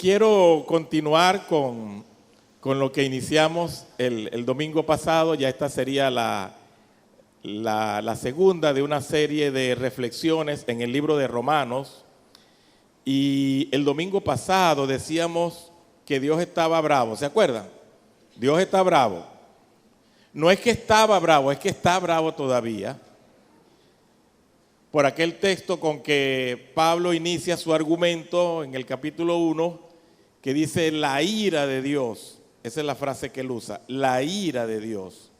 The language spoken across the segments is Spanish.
quiero continuar con lo que iniciamos el domingo pasado. Ya esta sería la segunda de una serie de reflexiones en el libro de Romanos. Y el domingo pasado decíamos que Dios estaba bravo, ¿se acuerdan? Dios está bravo. No es que estaba bravo, es que está bravo todavía. Por aquel texto con que Pablo inicia su argumento en el capítulo 1, que dice la ira de Dios. Esa es la frase que él usa, la ira de Dios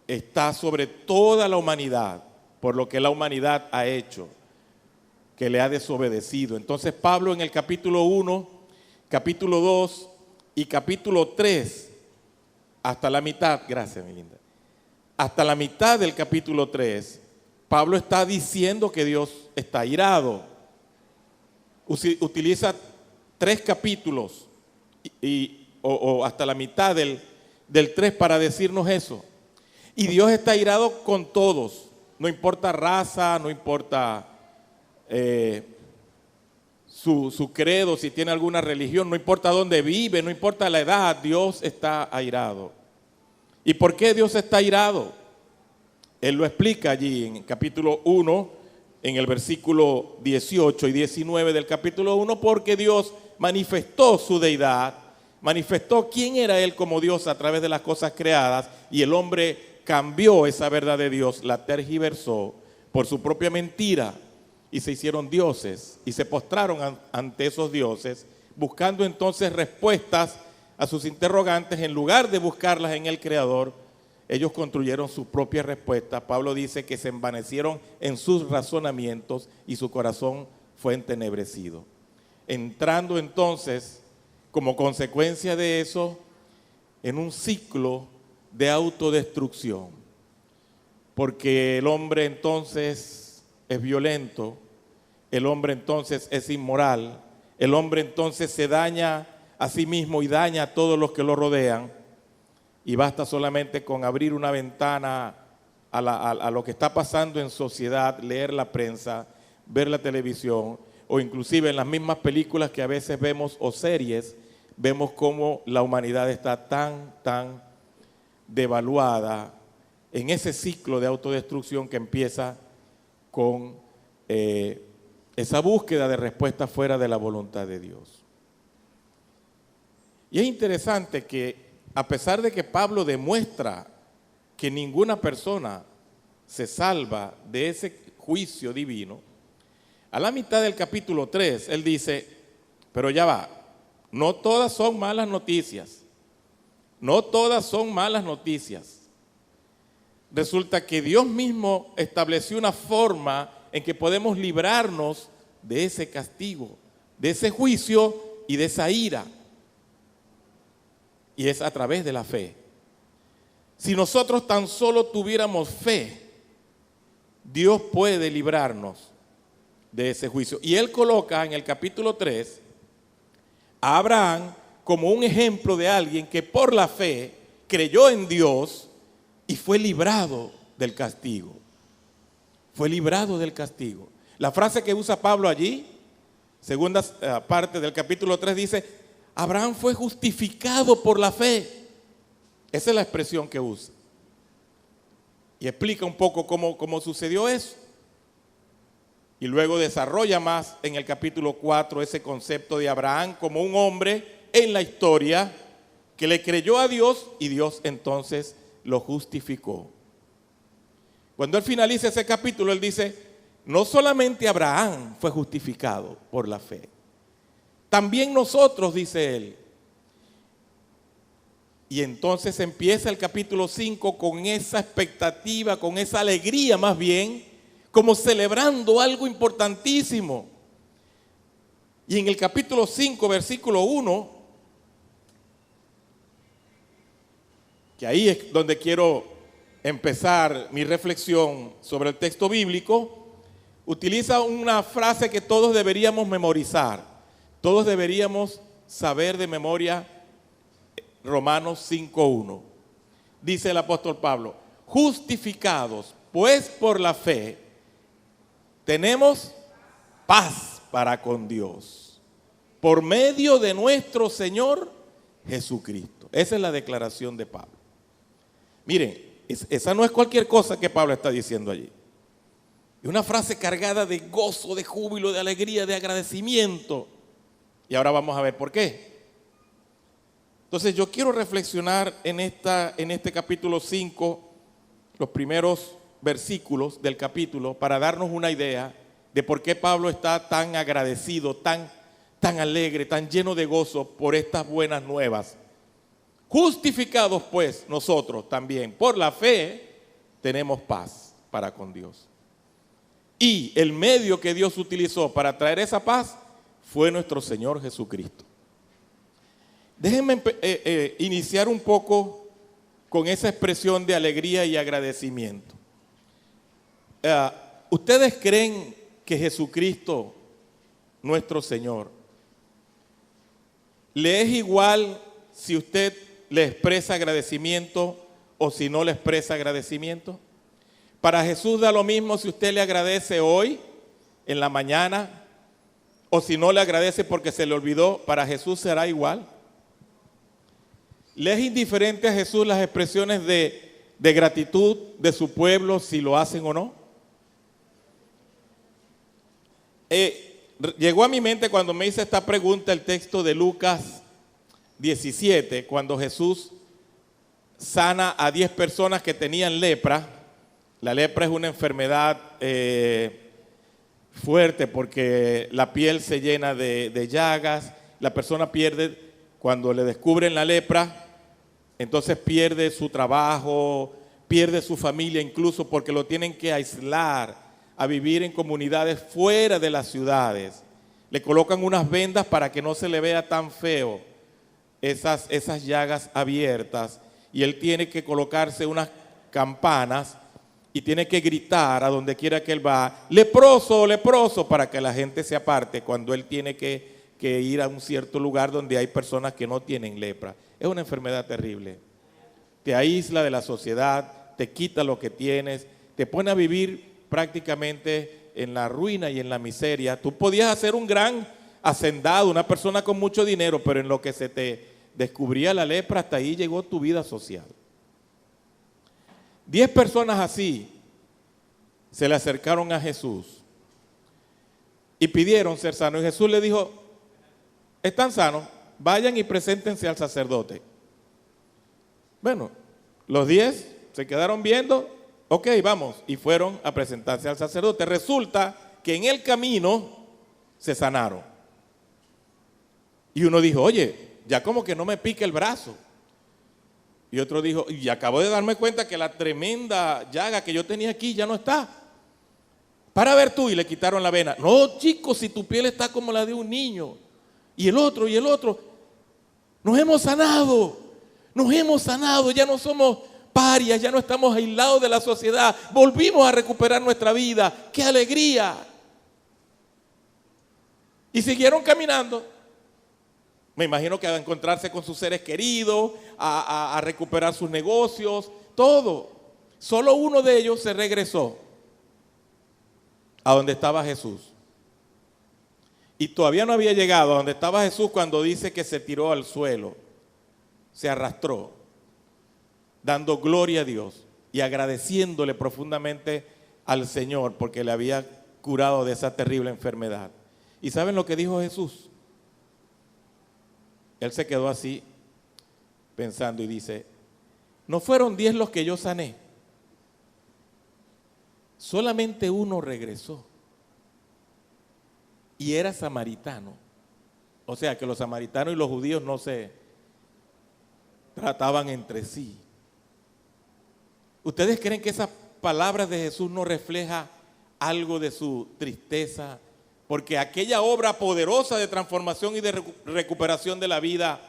está sobre toda la humanidad, por lo que la humanidad ha hecho, que le ha desobedecido. Entonces Pablo en el capítulo 1, capítulo 2 y capítulo 3, hasta la mitad, gracias mi linda, hasta la mitad del capítulo 3, Pablo está diciendo que Dios está irado. Utiliza 3 capítulos o hasta la mitad del 3 para decirnos eso. Y Dios está irado con todos, no importa raza, no importa su credo, si tiene alguna religión, no importa dónde vive, no importa la edad, Dios está airado. ¿Y por qué Dios está airado? Él lo explica allí en capítulo 1, en el versículo 18 y 19 del capítulo 1, porque Dios manifestó su deidad, manifestó quién era Él como Dios a través de las cosas creadas, y el hombre cambió esa verdad de Dios, la tergiversó por su propia mentira, y se hicieron dioses, y se postraron ante esos dioses, buscando entonces respuestas a sus interrogantes, en lugar de buscarlas en el Creador. Ellos construyeron su propia respuesta. Pablo dice que se envanecieron en sus razonamientos y su corazón fue entenebrecido. Entrando entonces, como consecuencia de eso, en un ciclo de autodestrucción. Porque el hombre entonces es violento, el hombre entonces es inmoral, el hombre entonces se daña a sí mismo y daña a todos los que lo rodean. Y basta solamente con abrir una ventana a lo que está pasando en sociedad, leer la prensa, ver la televisión, o inclusive en las mismas películas que a veces vemos o series, vemos cómo la humanidad está tan devaluada en ese ciclo de autodestrucción que empieza con esa búsqueda de respuesta fuera de la voluntad de Dios. Y es interesante que a pesar de que Pablo demuestra que ninguna persona se salva de ese juicio divino, a la mitad del capítulo 3, él dice, pero ya va, no todas son malas noticias, no todas son malas noticias. Resulta que Dios mismo estableció una forma en que podemos librarnos de ese castigo, de ese juicio y de esa ira. Y es a través de la fe. Si nosotros tan solo tuviéramos fe, Dios puede librarnos de ese juicio. Y él coloca en el capítulo 3 a Abraham como un ejemplo de alguien que por la fe creyó en Dios y fue librado del castigo. Fue librado del castigo. La frase que usa Pablo allí, segunda parte del capítulo 3, dice: Abraham fue justificado por la fe. Esa es la expresión que usa. Y explica un poco cómo sucedió eso. Y luego desarrolla más en el capítulo 4 ese concepto de Abraham como un hombre en la historia que le creyó a Dios y Dios entonces lo justificó. Cuando él finaliza ese capítulo, él dice, no solamente Abraham fue justificado por la fe, también nosotros, dice él. Y entonces empieza el capítulo 5 con esa expectativa, con esa alegría más bien, como celebrando algo importantísimo. Y en el capítulo 5, versículo 1, que ahí es donde quiero empezar mi reflexión sobre el texto bíblico, utiliza una frase que todos deberíamos memorizar. Todos deberíamos saber de memoria Romanos 5:1. Dice el apóstol Pablo, justificados pues por la fe, tenemos paz para con Dios. por medio de nuestro Señor Jesucristo. Esa es la declaración de Pablo. Miren, esa no es cualquier cosa que Pablo está diciendo allí. Es una frase cargada de gozo, de júbilo, de alegría, de agradecimiento. Y ahora vamos a ver por qué. Entonces yo quiero reflexionar en este capítulo 5, los primeros versículos del capítulo, para darnos una idea de por qué Pablo está tan agradecido, tan alegre, tan lleno de gozo por estas buenas nuevas. Justificados pues nosotros también por la fe tenemos paz para con Dios. Y el medio que Dios utilizó para traer esa paz fue nuestro Señor Jesucristo. Déjenme iniciar un poco con esa expresión de alegría y agradecimiento. ¿Ustedes creen que Jesucristo, nuestro Señor, le es igual si usted le expresa agradecimiento o si no le expresa agradecimiento? Para Jesús da lo mismo si usted le agradece hoy, en la mañana, o si no le agradece porque se le olvidó, para Jesús será igual. ¿Le es indiferente a Jesús las expresiones de gratitud de su pueblo, si lo hacen o no? Llegó a mi mente cuando me hice esta pregunta el texto de Lucas 17, cuando Jesús sana a 10 personas que tenían lepra. La lepra es una enfermedad fuerte porque la piel se llena de llagas. La persona pierde, cuando le descubren la lepra, entonces pierde su trabajo, pierde su familia incluso, porque lo tienen que aislar a vivir en comunidades fuera de las ciudades. Le colocan unas vendas para que no se le vea tan feo esas llagas abiertas, y él tiene que colocarse unas campanas y tiene que gritar a donde quiera que él va, leproso, leproso, para que la gente se aparte cuando él tiene que ir a un cierto lugar donde hay personas que no tienen lepra. Es una enfermedad terrible. Te aísla de la sociedad, te quita lo que tienes, te pone a vivir prácticamente en la ruina y en la miseria. Tú podías ser un gran hacendado, una persona con mucho dinero, pero en lo que se te descubría la lepra, hasta ahí llegó tu vida social. 10 personas así se le acercaron a Jesús y pidieron ser sanos. Y Jesús le dijo, están sanos, vayan y preséntense al sacerdote. Bueno, los 10 se quedaron viendo, ok, vamos, y fueron a presentarse al sacerdote. Resulta que en el camino se sanaron. Y uno dijo, oye, ya como que no me pica el brazo. Y otro dijo, y acabo de darme cuenta que la tremenda llaga que yo tenía aquí ya no está. Para ver tú, y le quitaron la vena. No, chicos, si tu piel está como la de un niño. Y el otro, nos hemos sanado, ya no somos parias, ya no estamos aislados de la sociedad, volvimos a recuperar nuestra vida, ¡qué alegría! Y siguieron caminando. Me imagino que a encontrarse con sus seres queridos, a recuperar sus negocios, todo. Solo uno de ellos se regresó a donde estaba Jesús. Y todavía no había llegado a donde estaba Jesús cuando dice que se tiró al suelo, se arrastró, dando gloria a Dios y agradeciéndole profundamente al Señor porque le había curado de esa terrible enfermedad. ¿Y saben lo que dijo Jesús? Él se quedó así pensando y dice, ¿no fueron 10 los que yo sané? Solamente uno regresó y era samaritano. O sea que los samaritanos y los judíos no se trataban entre sí. ¿Ustedes creen que esas palabras de Jesús no refleja algo de su tristeza? Porque aquella obra poderosa de transformación y de recuperación de la vida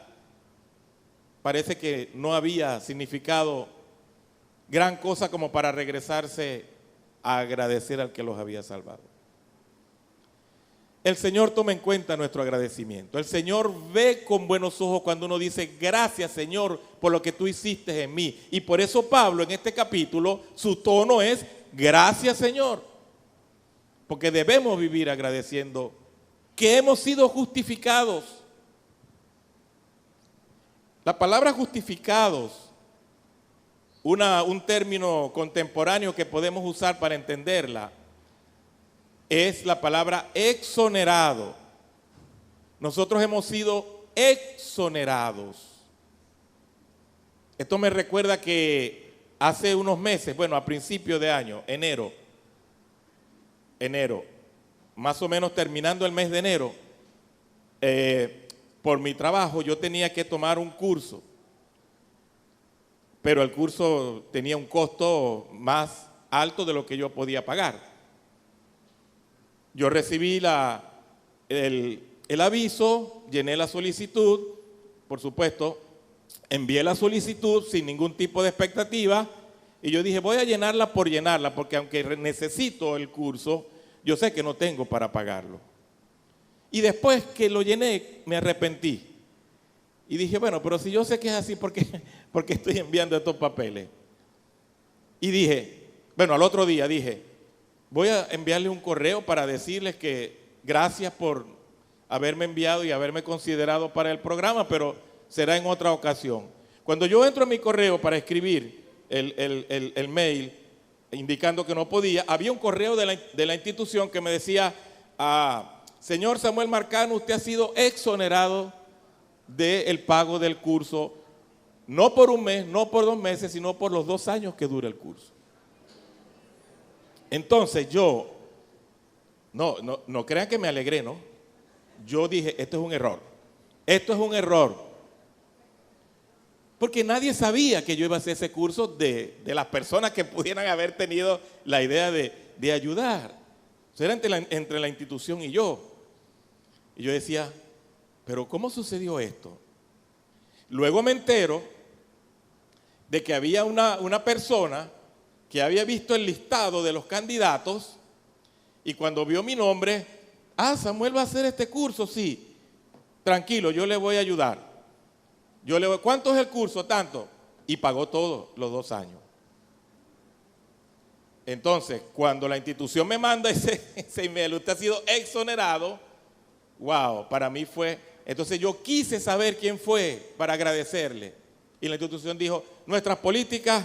parece que no había significado gran cosa como para regresarse a agradecer al que los había salvado. El Señor toma en cuenta nuestro agradecimiento. El Señor ve con buenos ojos cuando uno dice, gracias Señor por lo que tú hiciste en mí. Y por eso Pablo en este capítulo, su tono es, gracias Señor. Porque debemos vivir agradeciendo que hemos sido justificados. La palabra justificados, un término contemporáneo que podemos usar para entenderla, es la palabra exonerado. Nosotros hemos sido exonerados. Esto me recuerda que hace unos meses, bueno, a principio de año, enero, más o menos terminando el mes de enero, por mi trabajo yo tenía que tomar un curso, pero el curso tenía un costo más alto de lo que yo podía pagar. Yo recibí el aviso, llené la solicitud, por supuesto, envié la solicitud sin ningún tipo de expectativa y yo dije, voy a llenarla por llenarla, porque aunque necesito el curso, yo sé que no tengo para pagarlo. Y después que lo llené, me arrepentí. Y dije, bueno, pero si yo sé que es así, ¿por qué estoy enviando estos papeles? Y dije, bueno, al otro día dije, voy a enviarle un correo para decirles que gracias por haberme enviado y haberme considerado para el programa, pero será en otra ocasión. Cuando yo entro a mi correo para escribir el mail indicando que no podía, había un correo de la institución que me decía, señor Samuel Marcano, usted ha sido exonerado del pago del curso, no por un mes, no por 2 meses, sino por los 2 años que dura el curso. Entonces yo, no crean que me alegré, ¿no? Yo dije, esto es un error. Esto es un error. Porque nadie sabía que yo iba a hacer ese curso de las personas que pudieran haber tenido la idea de ayudar. Eso era entre la institución y yo. Y yo decía, pero ¿cómo sucedió esto? Luego me entero de que había una persona que había visto el listado de los candidatos y cuando vio mi nombre, Samuel va a hacer este curso, sí, tranquilo, yo le voy a ayudar. ¿Cuánto es el curso? Tanto. Y pagó todo los 2 años. Entonces, cuando la institución me manda ese email, usted ha sido exonerado, wow, para mí fue. Entonces yo quise saber quién fue para agradecerle. Y la institución dijo, nuestras políticas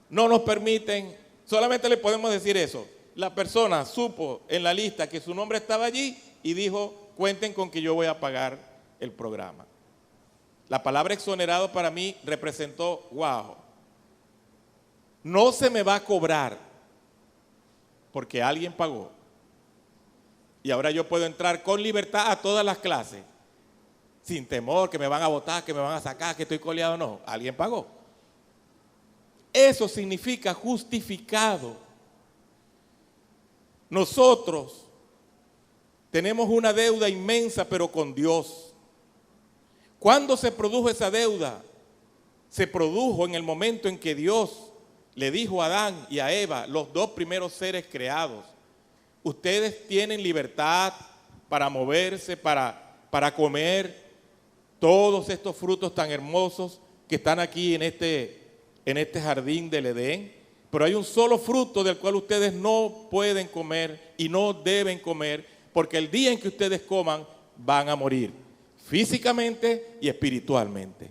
no nos permiten, solamente le podemos decir eso. La persona supo en la lista que su nombre estaba allí y dijo, cuenten con que yo voy a pagar el programa. La palabra exonerado para mí representó, wow, no se me va a cobrar porque alguien pagó. Y ahora yo puedo entrar con libertad a todas las clases, sin temor que me van a botar, que me van a sacar, que estoy coleado, no, alguien pagó. Eso significa justificado. Nosotros tenemos una deuda inmensa, pero con Dios. ¿Cuándo se produjo esa deuda? Se produjo en el momento en que Dios le dijo a Adán y a Eva, los 2 primeros seres creados, ustedes tienen libertad para moverse, para comer todos estos frutos tan hermosos que están aquí en este jardín del Edén, pero hay un solo fruto del cual ustedes no pueden comer y no deben comer, porque el día en que ustedes coman van a morir, físicamente y espiritualmente.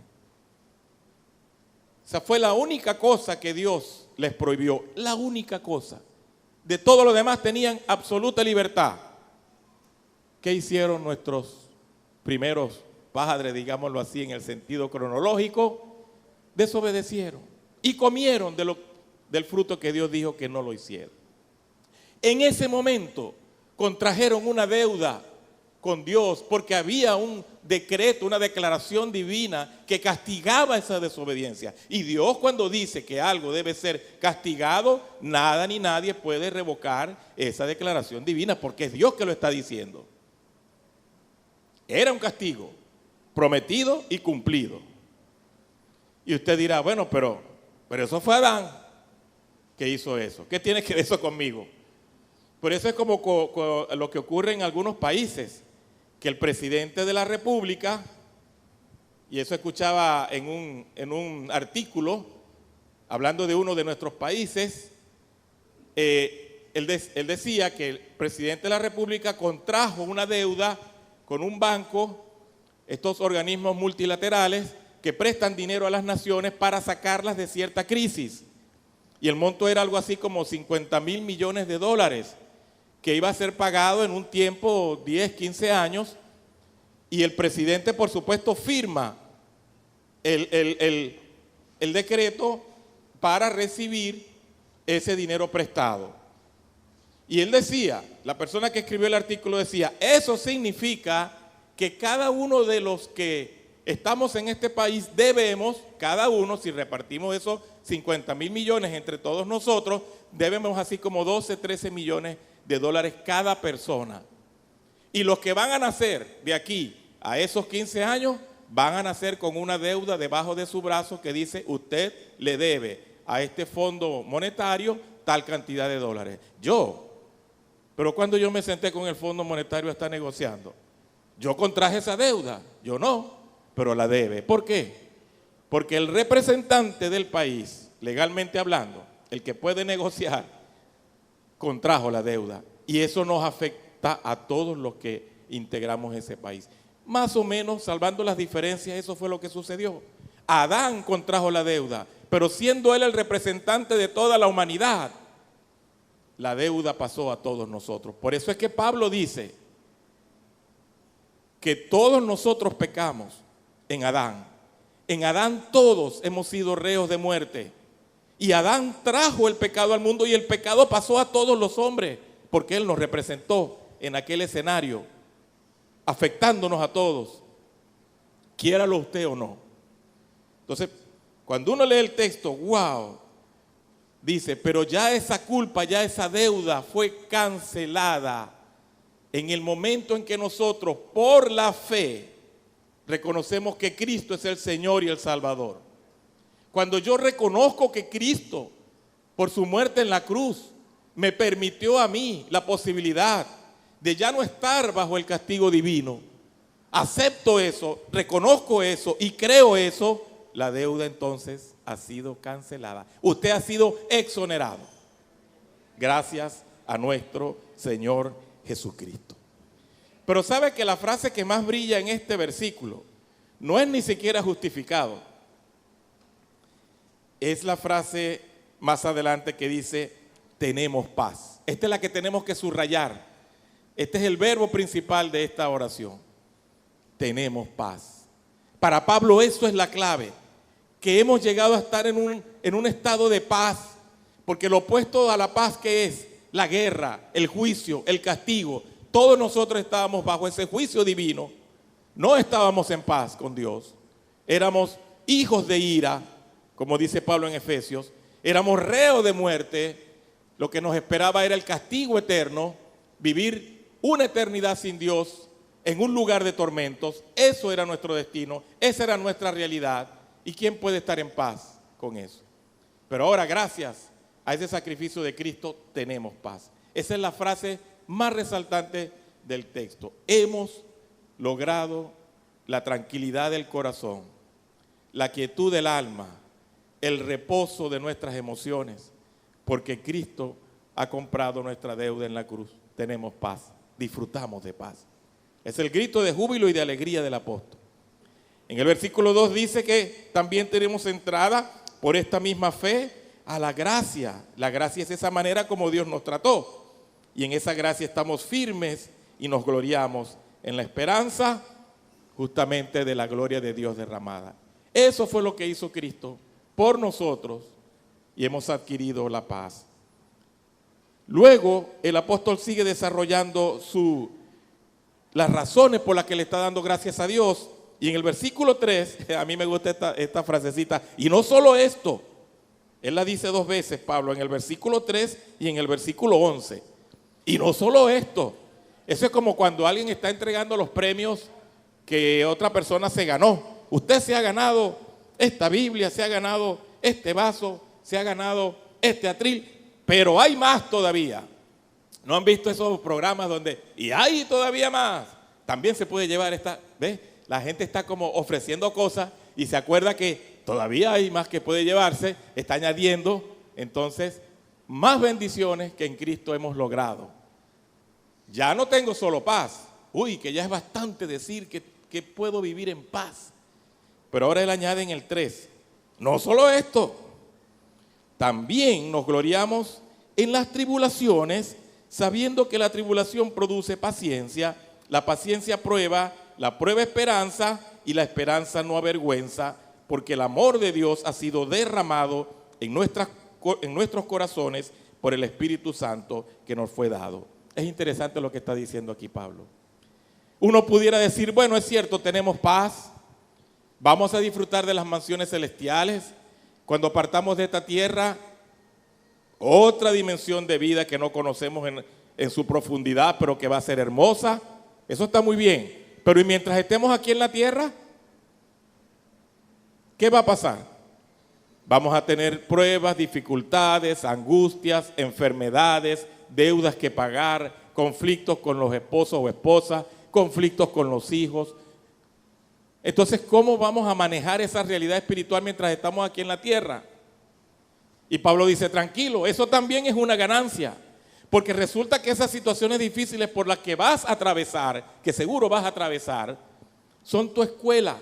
Esa fue la única cosa que Dios les prohibió, la única cosa. De todo lo demás tenían absoluta libertad. ¿Qué hicieron nuestros primeros padres, digámoslo así, en el sentido cronológico? Desobedecieron y comieron del fruto que Dios dijo que no lo hicieron. En ese momento contrajeron una deuda con Dios porque había un decreto, una declaración divina que castigaba esa desobediencia. Y Dios, cuando dice que algo debe ser castigado, nada ni nadie puede revocar esa declaración divina porque es Dios que lo está diciendo. Era un castigo prometido y cumplido. Y usted dirá, bueno, pero eso fue Adán que hizo eso. ¿Qué tiene que ver eso conmigo? Por eso es como lo que ocurre en algunos países, que el presidente de la República, y eso escuchaba en un artículo, hablando de uno de nuestros países, él decía que el presidente de la República contrajo una deuda con un banco, estos organismos multilaterales que prestan dinero a las naciones para sacarlas de cierta crisis. Y el monto era algo así como 50,000 millones de dólares, que iba a ser pagado en un tiempo, 10, 15 años, y el presidente, por supuesto, firma el decreto para recibir ese dinero prestado. Y él decía, la persona que escribió el artículo decía, eso significa que cada uno de los que estamos en este país debemos, cada uno, si repartimos esos 50,000 millones entre todos nosotros, debemos así como 12, 13 millones de dólares cada persona. Y los que van a nacer de aquí a esos 15 años, van a nacer con una deuda debajo de su brazo que dice, usted le debe a este fondo monetario tal cantidad de dólares. Pero cuando yo me senté con el Fondo Monetario a estar negociando, yo contraje esa deuda, yo no, pero la debe. ¿Por qué? Porque el representante del país, legalmente hablando, el que puede negociar, contrajo la deuda. Y eso nos afecta a todos los que integramos ese país. Más o menos, salvando las diferencias, eso fue lo que sucedió. Adán contrajo la deuda, pero siendo él el representante de toda la humanidad, la deuda pasó a todos nosotros. Por eso es que Pablo dice que todos nosotros pecamos en Adán. En Adán todos hemos sido reos de muerte. Y Adán trajo el pecado al mundo y el pecado pasó a todos los hombres, porque él nos representó en aquel escenario, afectándonos a todos, quiéralo usted o no. Entonces, cuando uno lee el texto, wow, dice, pero ya esa culpa, ya esa deuda fue cancelada en el momento en que nosotros, por la fe, reconocemos que Cristo es el Señor y el Salvador. Cuando yo reconozco que Cristo, por su muerte en la cruz, me permitió a mí la posibilidad de ya no estar bajo el castigo divino, acepto eso, reconozco eso y creo eso, la deuda entonces ha sido cancelada. Usted ha sido exonerado. Gracias a nuestro Señor Jesucristo. Pero sabe que la frase que más brilla en este versículo no es ni siquiera justificado. Es la frase más adelante que dice, tenemos paz. Esta es la que tenemos que subrayar. Este es el verbo principal de esta oración. Tenemos paz. Para Pablo eso es la clave, que hemos llegado a estar en un estado de paz, porque lo opuesto a la paz, ¿qué es? La guerra, el juicio, el castigo. Todos nosotros estábamos bajo ese juicio divino, no estábamos en paz con Dios, éramos hijos de ira, como dice Pablo en Efesios, éramos reos de muerte, lo que nos esperaba era el castigo eterno, vivir una eternidad sin Dios, en un lugar de tormentos. Eso era nuestro destino, esa era nuestra realidad. ¿Y quién puede estar en paz con eso? Pero ahora, gracias a ese sacrificio de Cristo, tenemos paz. Esa es la frase más resaltante del texto. Hemos logrado la tranquilidad del corazón, la quietud del alma, el reposo de nuestras emociones, porque Cristo ha comprado nuestra deuda en la cruz. Tenemos paz, disfrutamos de paz. Es el grito de júbilo y de alegría del apóstol. En el versículo 2 dice que también tenemos entrada por esta misma fe a la gracia. La gracia es esa manera como Dios nos trató. Y en esa gracia estamos firmes y nos gloriamos en la esperanza justamente de la gloria de Dios derramada. Eso fue lo que hizo Cristo por nosotros y hemos adquirido la paz. Luego el apóstol sigue desarrollando las razones por las que le está dando gracias a Dios. Y en el versículo 3, a mí me gusta esta frasecita, y no solo esto, él la dice dos veces, Pablo, en el versículo 3 y en el versículo 11. Y no solo esto, eso es como cuando alguien está entregando los premios que otra persona se ganó. Usted se ha ganado esta Biblia, se ha ganado este vaso, se ha ganado este atril, pero hay más todavía. ¿No han visto esos programas donde, y hay todavía más? También se puede llevar esta, ¿ves? La gente está como ofreciendo cosas y se acuerda que todavía hay más que puede llevarse, está añadiendo, entonces más bendiciones que en Cristo hemos logrado. Ya no tengo solo paz. Uy, que ya es bastante decir que puedo vivir en paz. Pero ahora él añade en el 3, no solo esto, también nos gloriamos en las tribulaciones, sabiendo que la tribulación produce paciencia, la paciencia prueba, la prueba esperanza, y la esperanza no avergüenza, porque el amor de Dios ha sido derramado en nuestros corazones por el Espíritu Santo que nos fue dado. Es interesante lo que está diciendo aquí Pablo. Uno pudiera decir, bueno, es cierto, tenemos paz, vamos a disfrutar de las mansiones celestiales. Cuando partamos de esta tierra, otra dimensión de vida que no conocemos en su profundidad, pero que va a ser hermosa. Eso está muy bien. Pero ¿y mientras estemos aquí en la tierra? ¿Qué va a pasar? Vamos a tener pruebas, dificultades, angustias, enfermedades, deudas que pagar, conflictos con los esposos o esposas, conflictos con los hijos. Entonces, ¿cómo vamos a manejar esa realidad espiritual mientras estamos aquí en la tierra? Y Pablo dice, tranquilo, eso también es una ganancia, porque resulta que esas situaciones difíciles por las que vas a atravesar, que seguro vas a atravesar, son tu escuela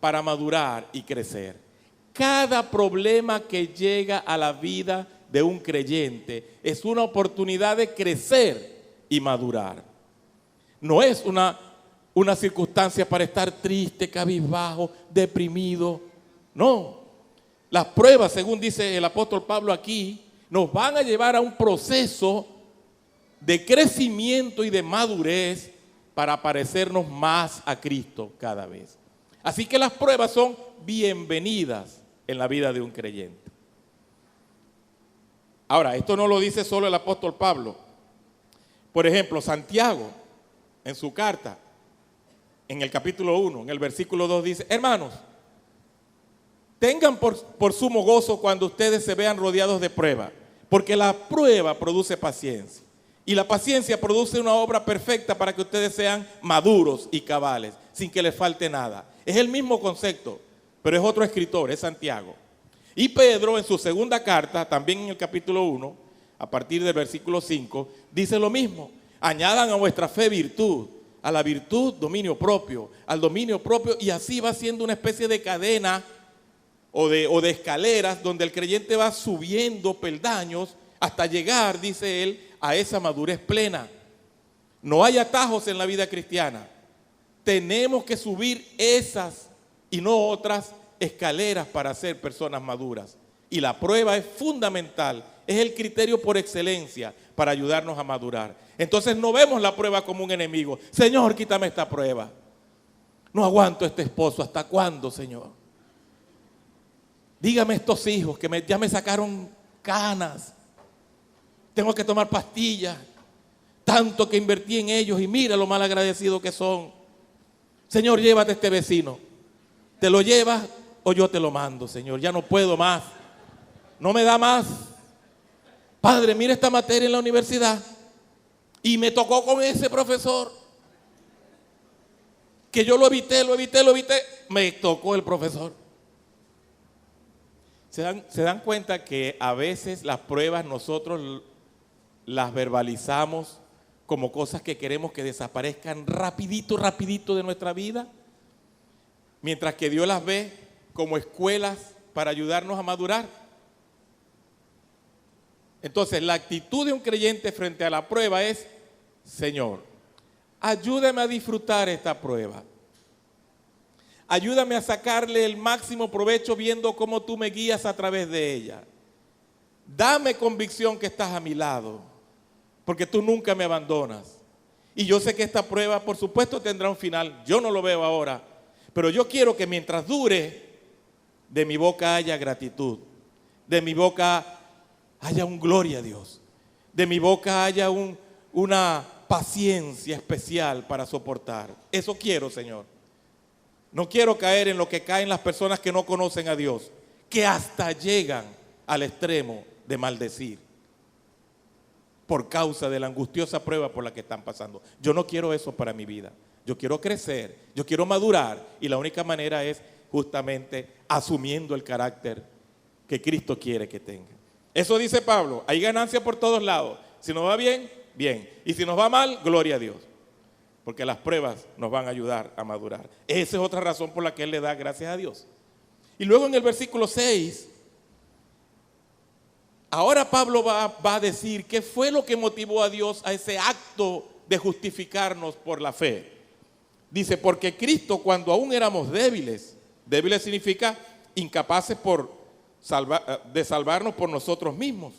para madurar y crecer. Cada problema que llega a la vida de un creyente es una oportunidad de crecer y madurar. No es una circunstancia para estar triste, cabizbajo, deprimido. No. Las pruebas, según dice el apóstol Pablo aquí, nos van a llevar a un proceso de crecimiento y de madurez para parecernos más a Cristo cada vez. Así que las pruebas son bienvenidas en la vida de un creyente. Ahora, esto no lo dice solo el apóstol Pablo. Por ejemplo, Santiago, en su carta, en el capítulo 1, en el versículo 2 dice, hermanos, tengan por sumo gozo cuando ustedes se vean rodeados de prueba, porque la prueba produce paciencia. Y la paciencia produce una obra perfecta para que ustedes sean maduros y cabales, sin que les falte nada. Es el mismo concepto, pero es otro escritor, es Santiago. Y Pedro, en su segunda carta, también en el capítulo 1, a partir del versículo 5, dice lo mismo. Añadan a vuestra fe virtud, a la virtud dominio propio, al dominio propio, y así va siendo una especie de cadena o de escaleras donde el creyente va subiendo peldaños hasta llegar, dice él, a esa madurez plena. No hay atajos en la vida cristiana. Tenemos que subir esas y no otras escaleras para ser personas maduras. Y la prueba es fundamental, es el criterio por excelencia para ayudarnos a madurar. Entonces no vemos la prueba como un enemigo. Señor, quítame esta prueba. No aguanto a este esposo. ¿Hasta cuándo, Señor? Dígame estos hijos que ya me sacaron canas. Tengo que tomar pastillas. Tanto que invertí en ellos y mira lo mal agradecidos que son. Señor, llévate a este vecino. ¿Te lo llevas o yo te lo mando, Señor? Ya no puedo más. No me da más. Padre, mira esta materia en la universidad. Y me tocó con ese profesor. Que yo lo evité. Me tocó el profesor. ¿Se dan cuenta que a veces las pruebas nosotros las verbalizamos como cosas que queremos que desaparezcan rapidito de nuestra vida? Mientras que Dios las ve como escuelas para ayudarnos a madurar. Entonces, la actitud de un creyente frente a la prueba es, Señor, ayúdame a disfrutar esta prueba. Ayúdame a sacarle el máximo provecho viendo cómo tú me guías a través de ella. Dame convicción que estás a mi lado, porque tú nunca me abandonas. Y yo sé que esta prueba, por supuesto, tendrá un final. Yo no lo veo ahora, pero yo quiero que mientras dure, de mi boca haya gratitud. De mi boca haya un gloria a Dios. De mi boca haya una paciencia especial para soportar. Eso quiero, Señor. No quiero caer en lo que caen las personas que no conocen a Dios, que hasta llegan al extremo de maldecir por causa de la angustiosa prueba por la que están pasando. Yo no quiero eso para mi vida. Yo quiero crecer, yo quiero madurar, y la única manera es justamente asumiendo el carácter que Cristo quiere que tenga. Eso dice Pablo, hay ganancia por todos lados. Si nos va bien, bien. Y si nos va mal, gloria a Dios. Porque las pruebas nos van a ayudar a madurar. Esa es otra razón por la que él le da gracias a Dios. Y luego en el versículo 6, ahora Pablo va a decir qué fue lo que motivó a Dios a ese acto de justificarnos por la fe. Dice, porque Cristo cuando aún éramos débiles, débiles significa incapaces de salvarnos por nosotros mismos.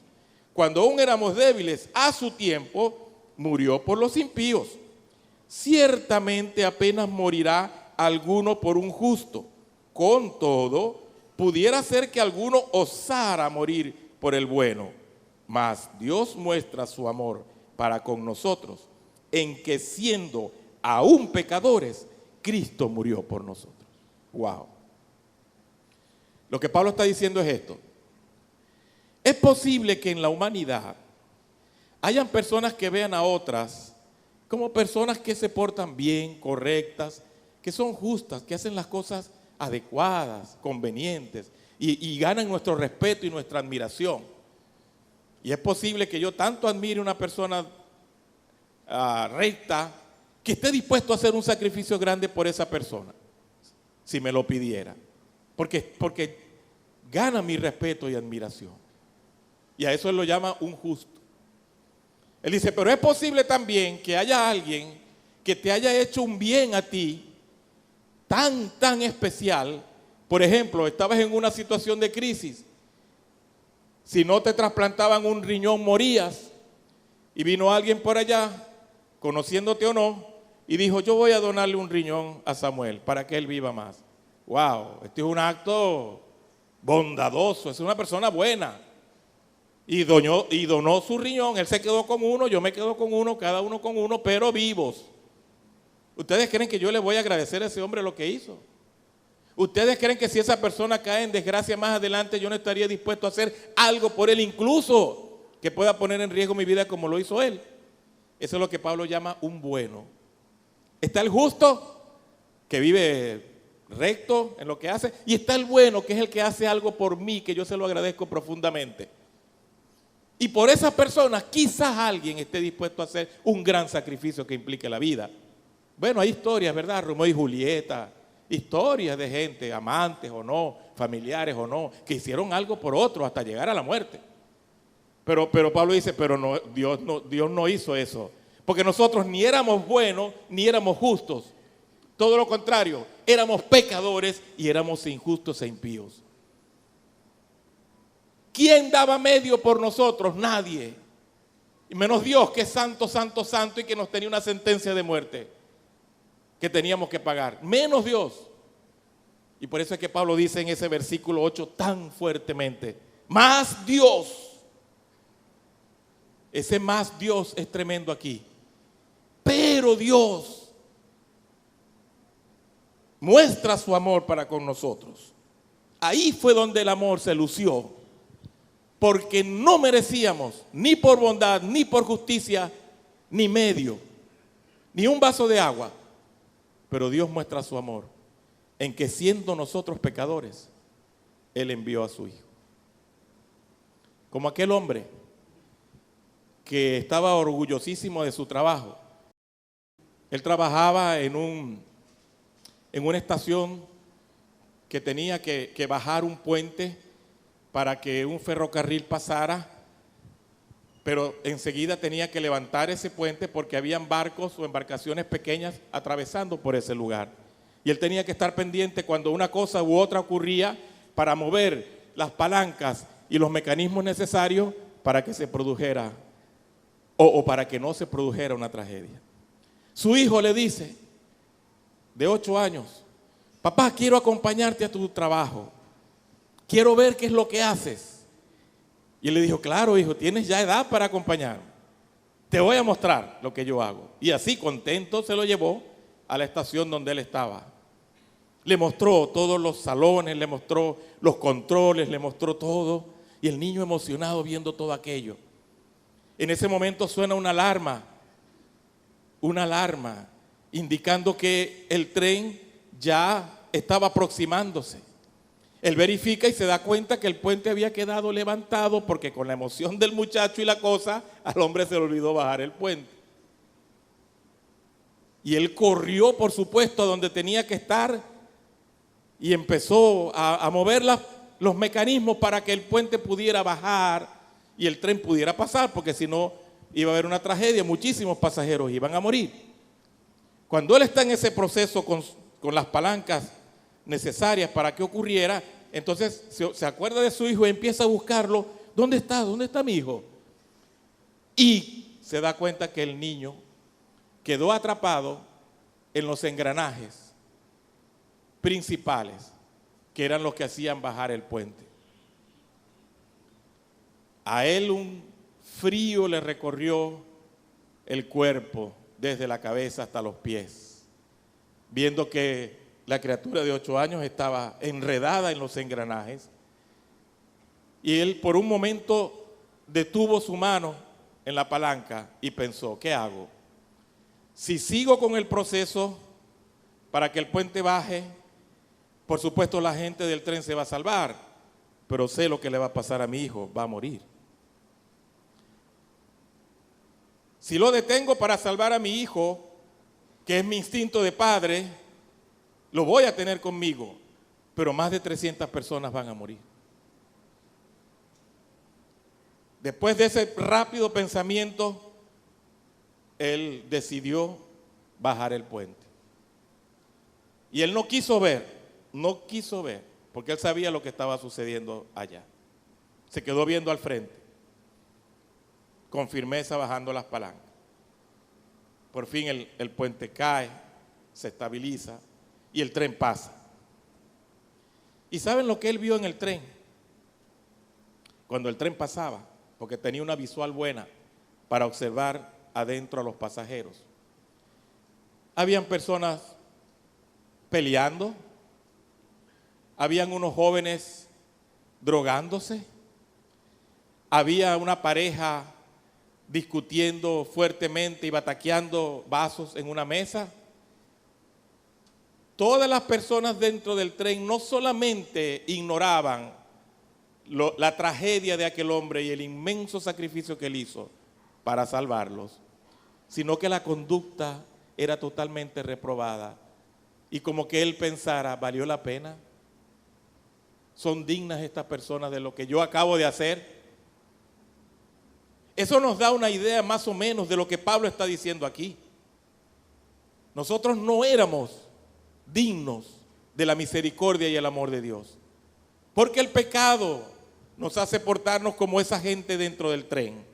Cuando aún éramos débiles, a su tiempo murió por los impíos. Ciertamente apenas morirá alguno por un justo. Con todo, pudiera ser que alguno osara morir por el bueno. Mas Dios muestra su amor para con nosotros, en que siendo aún pecadores, Cristo murió por nosotros. Wow. Lo que Pablo está diciendo es esto. Es posible que en la humanidad hayan personas que vean a otras como personas que se portan bien, correctas, que son justas, que hacen las cosas adecuadas, convenientes y ganan nuestro respeto y nuestra admiración. Y es posible que yo tanto admire a una persona recta que esté dispuesto a hacer un sacrificio grande por esa persona, si me lo pidiera, porque gana mi respeto y admiración. Y a eso él lo llama un justo. Él dice, pero es posible también que haya alguien que te haya hecho un bien a ti tan especial. Por ejemplo, estabas en una situación de crisis. Si no te trasplantaban un riñón, morías. Y vino alguien por allá, conociéndote o no, y dijo, yo voy a donarle un riñón a Samuel para que él viva más. Wow, este es un acto bondadoso, es una persona buena. Y donó su riñón, él se quedó con uno, yo me quedo con uno, cada uno con uno, pero vivos. ¿Ustedes creen que yo le voy a agradecer a ese hombre lo que hizo? ¿Ustedes creen que si esa persona cae en desgracia más adelante, yo no estaría dispuesto a hacer algo por él, incluso que pueda poner en riesgo mi vida como lo hizo él? Eso es lo que Pablo llama un bueno. Está el justo, que vive recto en lo que hace, y está el bueno, que es el que hace algo por mí, que yo se lo agradezco profundamente. Y por esas personas quizás alguien esté dispuesto a hacer un gran sacrificio que implique la vida. Bueno, hay historias, ¿verdad? Romeo y Julieta, historias de gente, amantes o no, familiares o no, que hicieron algo por otro hasta llegar a la muerte. Pero Pablo dice, pero no, Dios no hizo eso. Porque nosotros ni éramos buenos ni éramos justos. Todo lo contrario, éramos pecadores y éramos injustos e impíos. ¿Quién daba medio por nosotros? Nadie. Y menos Dios, que es santo, santo, santo y que nos tenía una sentencia de muerte que teníamos que pagar. Menos Dios. Y por eso es que Pablo dice en ese versículo 8 tan fuertemente, más Dios. Ese más Dios es tremendo aquí. Pero Dios muestra su amor para con nosotros. Ahí fue donde el amor se lució. Porque no merecíamos, ni por bondad, ni por justicia, ni medio, ni un vaso de agua. Pero Dios muestra su amor en que siendo nosotros pecadores, Él envió a su Hijo. Como aquel hombre que estaba orgullosísimo de su trabajo. Él trabajaba en una estación que tenía que bajar un puente para que un ferrocarril pasara, pero enseguida tenía que levantar ese puente porque habían barcos o embarcaciones pequeñas atravesando por ese lugar. Y él tenía que estar pendiente cuando una cosa u otra ocurría para mover las palancas y los mecanismos necesarios para que se produjera o para que no se produjera una tragedia. Su hijo le dice, de 8 años, papá, quiero acompañarte a tu trabajo. Quiero ver qué es lo que haces. Y él le dijo, claro, hijo, tienes ya edad para acompañarme. Te voy a mostrar lo que yo hago. Y así, contento, se lo llevó a la estación donde él estaba. Le mostró todos los salones, le mostró los controles, le mostró todo. Y el niño emocionado viendo todo aquello. En ese momento suena una alarma indicando que el tren ya estaba aproximándose. Él verifica y se da cuenta que el puente había quedado levantado porque con la emoción del muchacho y la cosa, al hombre se le olvidó bajar el puente. Y él corrió, por supuesto, a donde tenía que estar y empezó a mover los mecanismos para que el puente pudiera bajar y el tren pudiera pasar, porque si no iba a haber una tragedia, muchísimos pasajeros iban a morir. Cuando él está en ese proceso con las palancas necesarias para que ocurriera, entonces se acuerda de su hijo y empieza a buscarlo. ¿Dónde está? ¿Dónde está mi hijo? Y se da cuenta que el niño quedó atrapado en los engranajes principales, que eran los que hacían bajar el puente. A él un frío le recorrió el cuerpo desde la cabeza hasta los pies, viendo que la criatura de 8 años estaba enredada en los engranajes, y él por un momento detuvo su mano en la palanca y pensó, ¿qué hago? Si sigo con el proceso para que el puente baje, por supuesto la gente del tren se va a salvar, pero sé lo que le va a pasar a mi hijo, va a morir. Si lo detengo para salvar a mi hijo, que es mi instinto de padre, lo voy a tener conmigo, pero más de 300 personas van a morir. Después de ese rápido pensamiento, él decidió bajar el puente. Y él no quiso ver, porque él sabía lo que estaba sucediendo allá. Se quedó viendo al frente, con firmeza bajando las palancas. Por fin el puente cae, se estabiliza y el tren pasa. ¿Y saben lo que él vio en el tren? Cuando el tren pasaba, porque tenía una visual buena para observar adentro a los pasajeros. Habían personas peleando, habían unos jóvenes drogándose, había una pareja discutiendo fuertemente y bataqueando vasos en una mesa. Todas las personas dentro del tren no solamente ignoraban la tragedia de aquel hombre y el inmenso sacrificio que él hizo para salvarlos, sino que la conducta era totalmente reprobada. Y como que él pensara, ¿valió la pena? ¿Son dignas estas personas de lo que yo acabo de hacer? Eso nos da una idea más o menos de lo que Pablo está diciendo aquí. Nosotros no éramos dignos de la misericordia y el amor de Dios, porque el pecado nos hace portarnos como esa gente dentro del tren.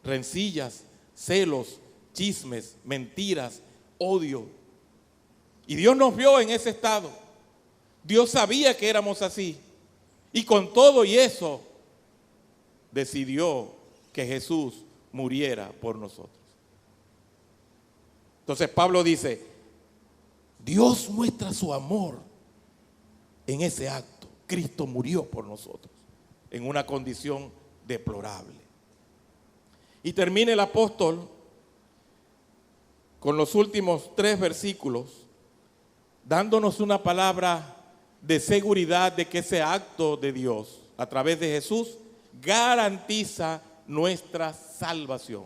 Rencillas, celos, chismes, mentiras, odio. Y Dios nos vio en ese estado. Dios sabía que éramos así. Y con todo y eso, decidió que Jesús muriera por nosotros. Entonces Pablo dice, Dios muestra su amor en ese acto. Cristo murió por nosotros en una condición deplorable. Y termina el apóstol con los últimos 3 versículos, dándonos una palabra de seguridad de que ese acto de Dios a través de Jesús garantiza nuestra salvación,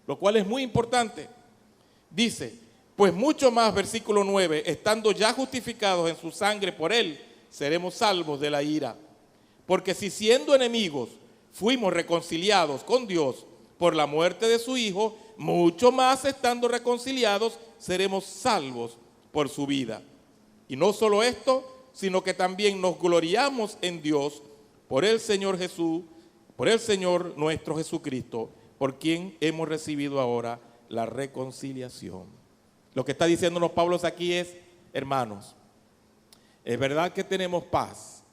lo cual es muy importante. Dice, pues mucho más, versículo 9, estando ya justificados en su sangre por él, seremos salvos de la ira. Porque si siendo enemigos fuimos reconciliados con Dios por la muerte de su Hijo, mucho más estando reconciliados seremos salvos por su vida. Y no solo esto, sino que también nos gloriamos en Dios por el Señor Jesús, por el Señor nuestro Jesucristo, por quien hemos recibido ahora la reconciliación. Lo que está diciéndonos Pablo aquí es, hermanos, es verdad que tenemos paz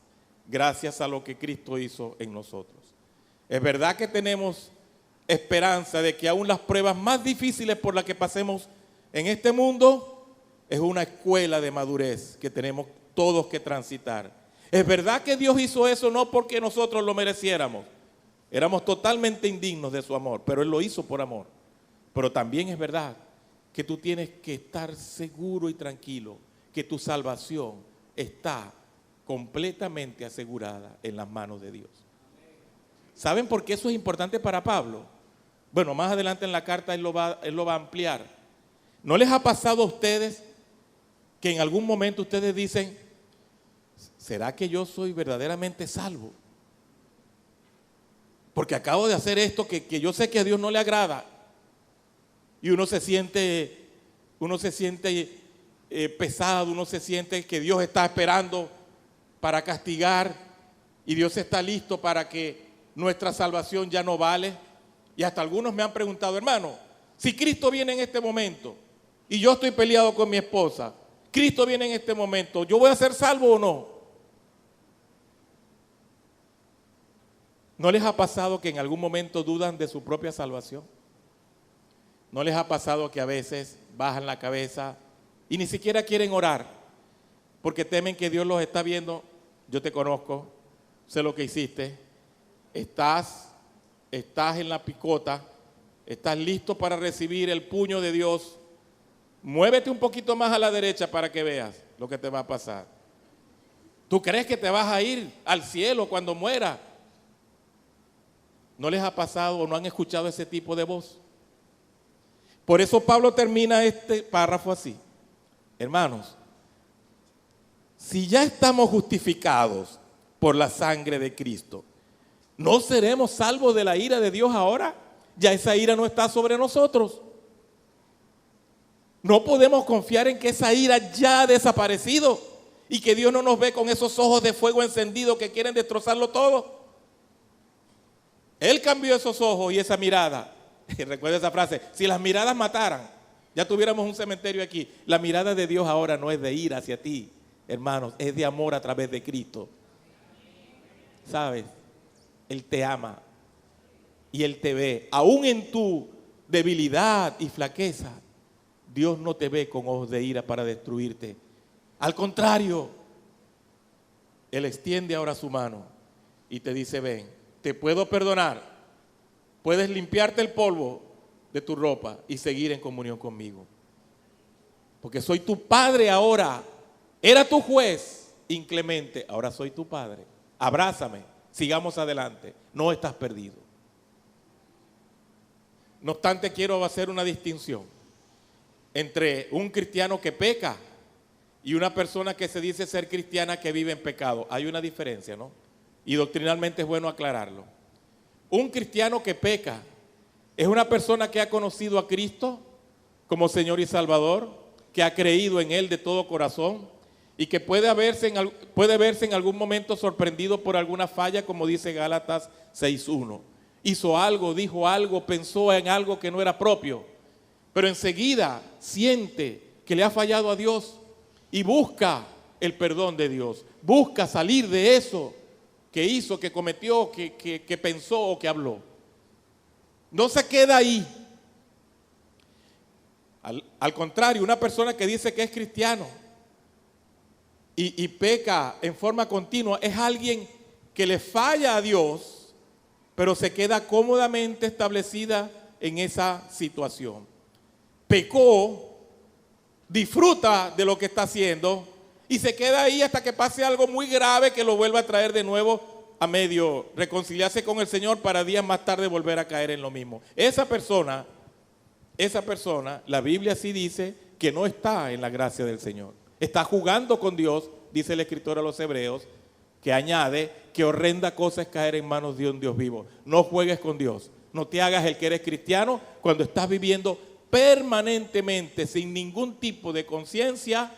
gracias a lo que Cristo hizo en nosotros. Es verdad que tenemos esperanza de que aún las pruebas más difíciles por las que pasemos en este mundo es una escuela de madurez que tenemos todos que transitar. Es verdad que Dios hizo eso no porque nosotros lo mereciéramos. Éramos totalmente indignos de su amor, pero Él lo hizo por amor. Pero también es verdad que tú tienes que estar seguro y tranquilo que tu salvación está completamente asegurada en las manos de Dios. ¿Saben por qué eso es importante para Pablo? Bueno, más adelante en la carta él lo va a ampliar. ¿No les ha pasado a ustedes que en algún momento ustedes dicen, ¿será que yo soy verdaderamente salvo? Porque acabo de hacer esto que yo sé que a Dios no le agrada. Y uno se siente pesado, uno se siente que Dios está esperando para castigar y Dios está listo para que nuestra salvación ya no vale. Y hasta algunos me han preguntado, hermano, si Cristo viene en este momento y yo estoy peleado con mi esposa, Cristo viene en este momento, ¿yo voy a ser salvo o no? ¿No les ha pasado que en algún momento dudan de su propia salvación? ¿No les ha pasado que a veces bajan la cabeza y ni siquiera quieren orar porque temen que Dios los está viendo? Yo te conozco, sé lo que hiciste, estás en la picota, estás listo para recibir el puño de Dios. Muévete un poquito más a la derecha para que veas lo que te va a pasar. ¿Tú crees que te vas a ir al cielo cuando mueras? ¿No les ha pasado o no han escuchado ese tipo de voz? Por eso Pablo termina este párrafo así. Hermanos, si ya estamos justificados por la sangre de Cristo, ¿no seremos salvos de la ira de Dios ahora? Ya esa ira no está sobre nosotros. No podemos confiar en que esa ira ya ha desaparecido y que Dios no nos ve con esos ojos de fuego encendido que quieren destrozarlo todo. Él cambió esos ojos y esa mirada. Recuerda esa frase, si las miradas mataran, ya tuviéramos un cementerio aquí. La mirada de Dios ahora no es de ira hacia ti, hermanos, es de amor a través de Cristo. ¿Sabes? Él te ama y Él te ve. Aún en tu debilidad y flaqueza, Dios no te ve con ojos de ira para destruirte. Al contrario, Él extiende ahora su mano y te dice, ven, te puedo perdonar, puedes limpiarte el polvo de tu ropa y seguir en comunión conmigo. Porque soy tu padre ahora. Era tu juez inclemente, ahora soy tu padre. Abrázame, sigamos adelante, no estás perdido. No obstante, quiero hacer una distinción entre un cristiano que peca y una persona que se dice ser cristiana que vive en pecado. Hay una diferencia, ¿no? Y doctrinalmente es bueno aclararlo. Un cristiano que peca es una persona que ha conocido a Cristo como Señor y Salvador, que ha creído en Él de todo corazón y que puede verse en algún momento sorprendido por alguna falla, como dice Gálatas 6:1. Hizo algo, dijo algo, pensó en algo que no era propio, pero enseguida siente que le ha fallado a Dios y busca el perdón de Dios, busca salir de eso que hizo, que cometió, que pensó o que habló. No se queda ahí. Al contrario, una persona que dice que es cristiano y peca en forma continua es alguien que le falla a Dios, pero se queda cómodamente establecida en esa situación. Pecó, disfruta de lo que está haciendo y se queda ahí hasta que pase algo muy grave que lo vuelva a traer de nuevo a medio reconciliarse con el Señor para días más tarde volver a caer en lo mismo. Esa persona, la Biblia sí dice que no está en la gracia del Señor. Está jugando con Dios, dice el escritor a los Hebreos, que añade que horrenda cosa es caer en manos de un Dios vivo. No juegues con Dios. No te hagas el que eres cristiano cuando estás viviendo permanentemente sin ningún tipo de conciencia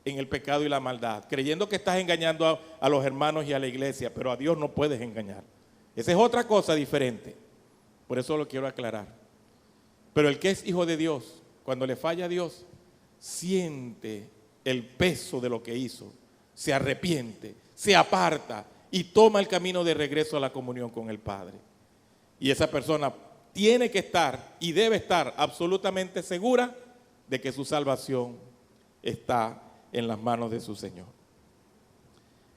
en el pecado y la maldad, creyendo que estás engañando a los hermanos y a la iglesia, pero a Dios no puedes engañar. Esa es otra cosa diferente. Por eso lo quiero aclarar. Pero el que es hijo de Dios, cuando le falla a Dios, siente el peso de lo que hizo, se arrepiente, se aparta y toma el camino de regreso a la comunión con el Padre. Y esa persona tiene que estar y debe estar absolutamente segura de que su salvación está en las manos de su Señor.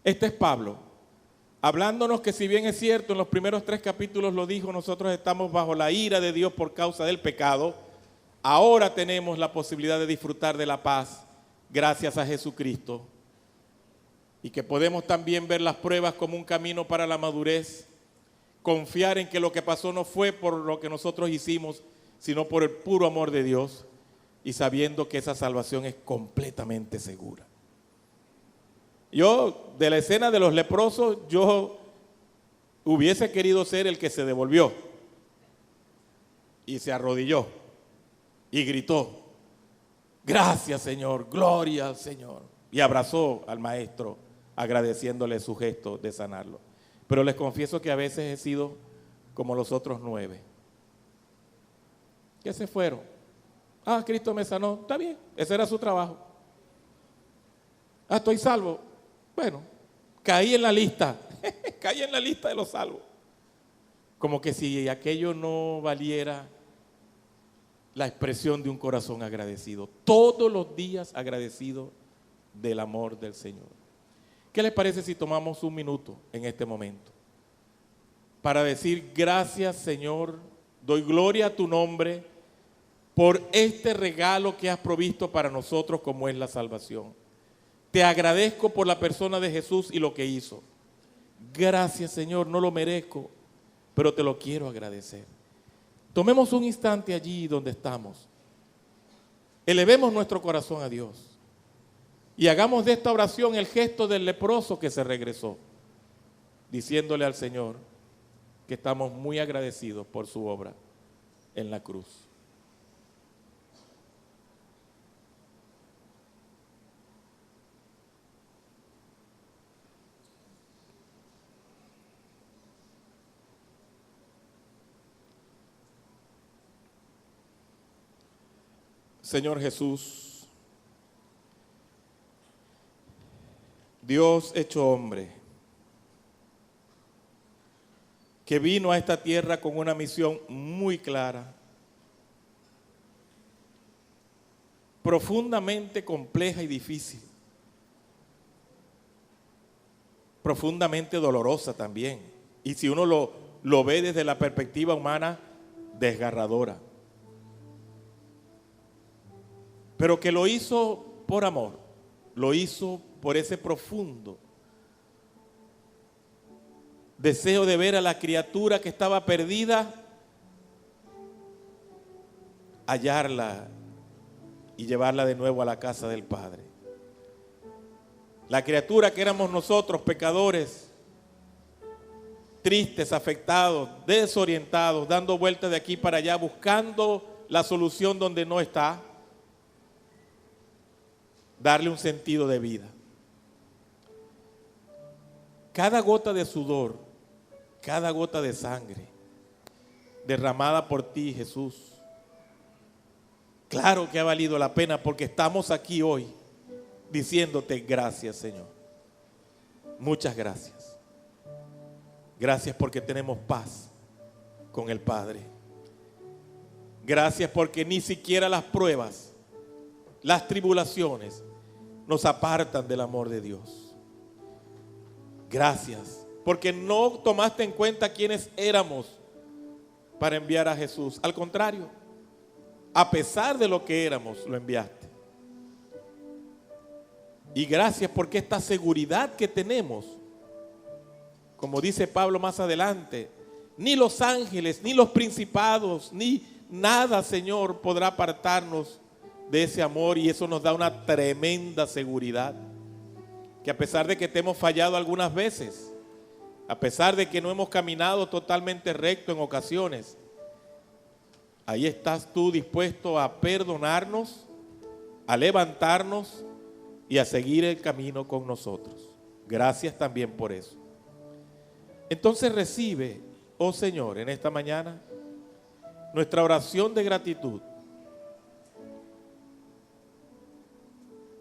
Este es Pablo, hablándonos que si bien es cierto, en los primeros 3 capítulos lo dijo, nosotros estamos bajo la ira de Dios por causa del pecado, ahora tenemos la posibilidad de disfrutar de la paz gracias a Jesucristo. y que podemos también ver las pruebas como un camino para la madurez, confiar en que lo que pasó no fue por lo que nosotros hicimos, sino por el puro amor de Dios, y sabiendo que esa salvación es completamente segura. Yo, de la escena de los leprosos, yo hubiese querido ser el que se devolvió y se arrodilló y gritó: gracias, Señor, gloria al Señor, y abrazó al maestro agradeciéndole su gesto de sanarlo. Pero les confieso que a veces he sido como los otros 9 que se fueron. Ah, Cristo me sanó, está bien, ese era su trabajo. Ah, estoy salvo. Bueno, caí en la lista, caí en la lista de los salvos. Como que si aquello no valiera la expresión de un corazón agradecido, todos los días agradecido del amor del Señor. ¿Qué les parece si tomamos un minuto en este momento para decir: gracias, Señor, doy gloria a tu nombre por este regalo que has provisto para nosotros como es la salvación? Te agradezco por la persona de Jesús y lo que hizo. Gracias, Señor, no lo merezco, pero te lo quiero agradecer. Tomemos un instante allí donde estamos. Elevemos nuestro corazón a Dios y hagamos de esta oración el gesto del leproso que se regresó, diciéndole al Señor que estamos muy agradecidos por su obra en la cruz. Señor Jesús, Dios hecho hombre, que vino a esta tierra con una misión muy clara, profundamente compleja y difícil, profundamente dolorosa también, y si uno lo ve desde la perspectiva humana, desgarradora. Pero que lo hizo por amor, lo hizo por ese profundo deseo de ver a la criatura que estaba perdida, hallarla y llevarla de nuevo a la casa del Padre. La criatura que éramos nosotros, pecadores, tristes, afectados, desorientados, dando vueltas de aquí para allá, buscando la solución donde no está, darle un sentido de vida. Cada gota de sudor, cada gota de sangre derramada por ti, Jesús, claro que ha valido la pena, porque estamos aquí hoy diciéndote gracias, Señor. Muchas gracias. Gracias porque tenemos paz con el Padre. Gracias porque ni siquiera las pruebas, las tribulaciones nos apartan del amor de Dios. Gracias, porque no tomaste en cuenta quiénes éramos para enviar a Jesús. Al contrario, a pesar de lo que éramos, lo enviaste. Y gracias porque esta seguridad que tenemos, como dice Pablo más adelante, ni los ángeles, ni los principados, ni nada, Señor, podrá apartarnos de ese amor, y eso nos da una tremenda seguridad, que a pesar de que te hemos fallado algunas veces, a pesar de que no hemos caminado totalmente recto en ocasiones, ahí estás tú dispuesto a perdonarnos, a levantarnos y a seguir el camino con nosotros. Gracias también por eso. Entonces recibe, oh Señor, en esta mañana nuestra oración de gratitud,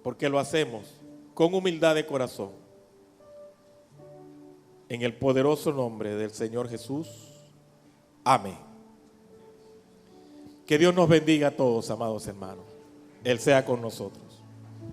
porque lo hacemos con humildad de corazón, en el poderoso nombre del Señor Jesús. Amén. Que Dios nos bendiga a todos, amados hermanos. Él sea con nosotros.